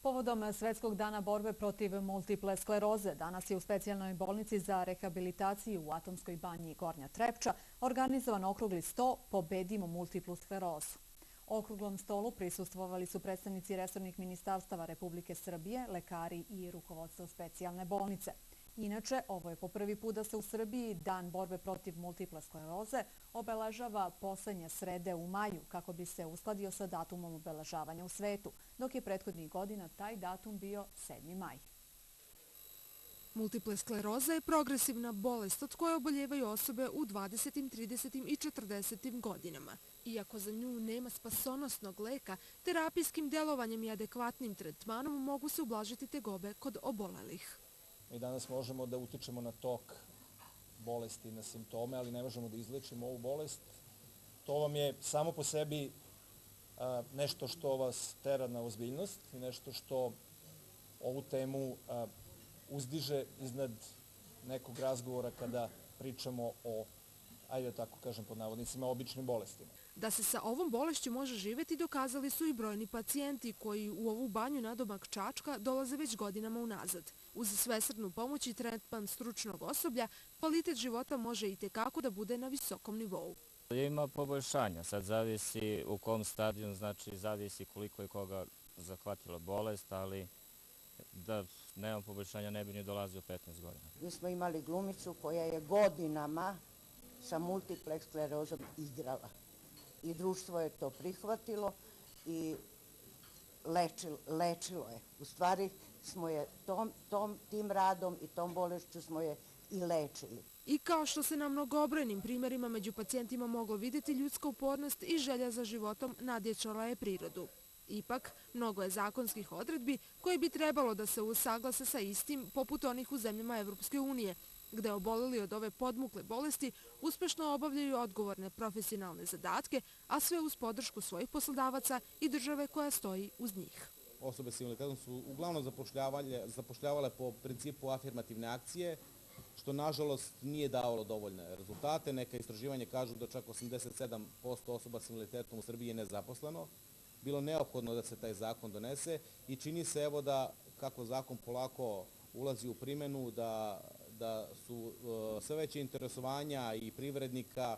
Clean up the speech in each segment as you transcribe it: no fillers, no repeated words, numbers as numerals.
Povodom Svetskog dana borbe protiv multiple skleroze, danas je u specijalnoj bolnici za rehabilitaciju u Atomskoj banji Gornja Trepča organizovan okrugli sto Pobedimo multiplu sklerozu. Okruglom stolu prisustvovali su predstavnici resornih ministarstava Republike Srbije, lekari i rukovodstvo specijalne bolnice. Inače, ovo je po prvi put da se u Srbiji Dan borbe protiv multiple skleroze obeležava poslednje srede u maju kako bi se uskladio sa datumom obeležavanja u svetu, dok je prethodnih godina taj datum bio 7. maj. Multiple skleroza je progresivna bolest od koje oboljevaju osobe u 20., 30. i 40. godinama. Iako za nju nema spasonosnog leka, terapijskim delovanjem i adekvatnim tretmanom mogu se ublažiti tegobe kod obolelih. Mi danas možemo da utičemo na tok bolesti, na simptome, ali ne možemo da izlečimo ovu bolest. To vam je samo po sebi nešto što vas tera na ozbiljnost i nešto što ovu temu uzdiže iznad nekog razgovora kada pričamo o, ajde tako kažem pod navodnicima, običnim bolestima. Da se sa ovom bolešću može živeti dokazali su i brojni pacijenti koji u ovu banju nadomak Čačka dolaze već godinama unazad. Uz svesrdnu pomoć i tretman stručnog osoblja, kvalitet života može i tekako da bude na visokom nivou. Ima poboljšanja, sad zavisi u kom stadiju, znači zavisi koliko je koga zahvatila bolest, ali da nema poboljšanja ne bi ni dolazio 15 godina. Mi smo imali glumicu koja je godinama sa multiple sklerozom igrala i društvo je to prihvatilo i lečilo je. U stvari smo je tim radom i tom bolešću smo je i lečili. I kao što se na mnogobrojnim primjerima među pacijentima moglo vidjeti, ljudska upornost i želja za životom nadjačala je prirodu. Ipak, mnogo je zakonskih odredbi koje bi trebalo da se usaglase sa istim, poput onih u zemljama Evropske unije, gde oboleli od ove podmukle bolesti uspešno obavljaju odgovorne profesionalne zadatke, a sve uz podršku svojih poslodavaca i države koja stoji uz njih. Osobe s invaliditetom su uglavnom zapošljavale po principu afirmativne akcije, što nažalost nije davalo dovoljne rezultate. Neka istraživanja kažu da čak 87% osoba s invaliditetom u Srbiji je nezaposleno. Bilo neophodno da se taj zakon donese i čini se evo da kako zakon polako ulazi u primjenu, da su sve veće interesovanja i privrednika,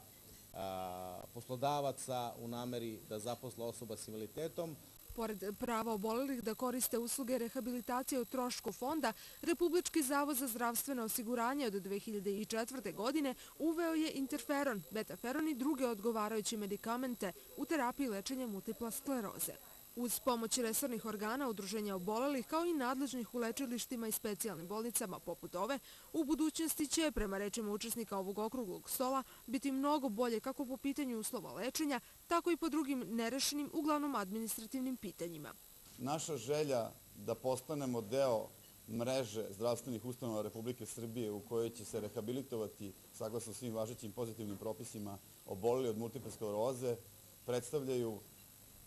poslodavaca u nameri da zaposle osoba s invaliditetom. Pored prava obolelih da koriste usluge rehabilitacije o trošku fonda, Republički zavod za zdravstveno osiguranje od 2004. godine uveo je interferon, betaferon i druge odgovarajuće medikamente u terapiji lečenja multipla skleroze. Uz pomoć resornih organa, udruženja obolelih kao i nadležnih u lečilištima i specijalnim bolnicama poput ove, u budućnosti će, prema rečima učesnika ovog okruglog stola, biti mnogo bolje kako po pitanju uslova lečenja, tako i po drugim nerešenim, uglavnom administrativnim pitanjima. Naša želja da postanemo deo mreže zdravstvenih ustanova Republike Srbije u kojoj će se rehabilitovati, saglasno svim važećim pozitivnim propisima, oboleli od multiple skleroze, predstavljaju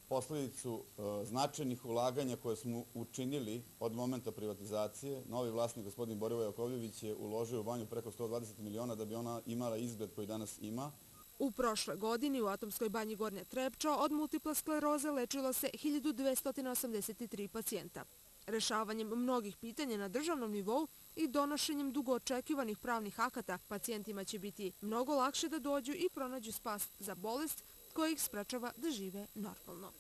posledicu značajnih ulaganja koje smo učinili od momenta privatizacije. Novi vlasnik, gospodin Borivoje Jakovljević, je uložio u banju preko 120 miliona da bi ona imala izgled koji danas ima. U prošloj godini u Atomskoj banji Gornja Trepča od multiple skleroze lečilo se 1283 pacijenta. Rešavanjem mnogih pitanja na državnom nivou i donošenjem dugo očekivanih pravnih akata, pacijentima će biti mnogo lakše da dođu i pronađu spas za bolest koja ih sprečava da žive normalno.